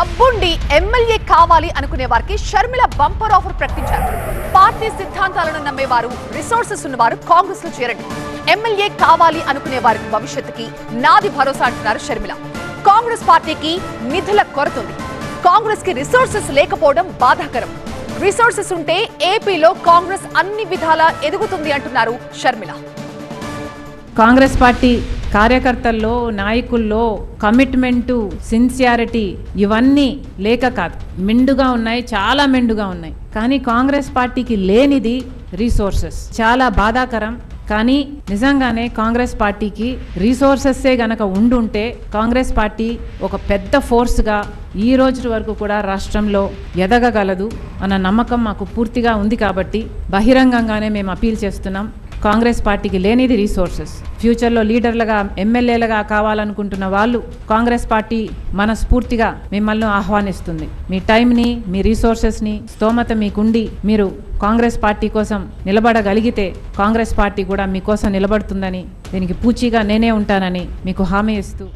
డబ్బుండి MLA కావాలి అనుకునే వారికి షర్మిల బంపర్ ఆఫర్ ప్రకటించారు. పార్టీ సిద్ధాంతాలను నమ్మేవారు, రిసోర్సెస్ ఉన్నవారు కాంగ్రెస్ లో చేరండి. ఎమ్మెల్యే కావాలి అనుకునే వారికి భవిష్యత్తుకి నాది భరోసా అంటున్నారు షర్మిల. కాంగ్రెస్ పార్టీకి నిధుల కొరత ఉంది. కాంగ్రెస్ కి రిసోర్సెస్ లేకపోవడం బాధాకరం. రిసోర్సెస్ ఉంటే ఏపీలో కాంగ్రెస్ అన్ని విధాలా ఎదుగుతుంది అంటున్నారు షర్మిల. కాంగ్రెస్ పార్టీ కార్యకర్తల్లో, నాయకుల్లో కమిట్మెంటు, సిన్సియారిటీ ఇవన్నీ లేక కాదు, మెండుగా ఉన్నాయి, చాలా మెండుగా ఉన్నాయి. కానీ కాంగ్రెస్ పార్టీకి లేనిది రిసోర్సెస్. చాలా బాధాకరం. కానీ నిజంగానే కాంగ్రెస్ పార్టీకి రిసోర్సెస్సే గనక ఉండుంటే కాంగ్రెస్ పార్టీ ఒక పెద్ద ఫోర్స్గా ఈ రోజు వరకు కూడా రాష్ట్రంలో ఎదగగలదు అన్న నమ్మకం మాకు పూర్తిగా ఉంది. కాబట్టి బహిరంగంగానే మేము అపీల్ చేస్తున్నాం. కాంగ్రెస్ పార్టీకి లేనిది రిసోర్సెస్. ఫ్యూచర్లో లీడర్లుగా, ఎమ్మెల్యేలుగా కావాలనుకుంటున్న వాళ్ళు కాంగ్రెస్ పార్టీ మనస్ఫూర్తిగా మిమ్మల్ని ఆహ్వానిస్తుంది. మీ టైంని, మీ రిసోర్సెస్ని, స్తోమత మీకుండి మీరు కాంగ్రెస్ పార్టీ కోసం నిలబడగలిగితే కాంగ్రెస్ పార్టీ కూడా మీకోసం నిలబడుతుందని, దీనికి పూచీగా నేనే ఉంటానని మీకు హామీ ఇస్తూ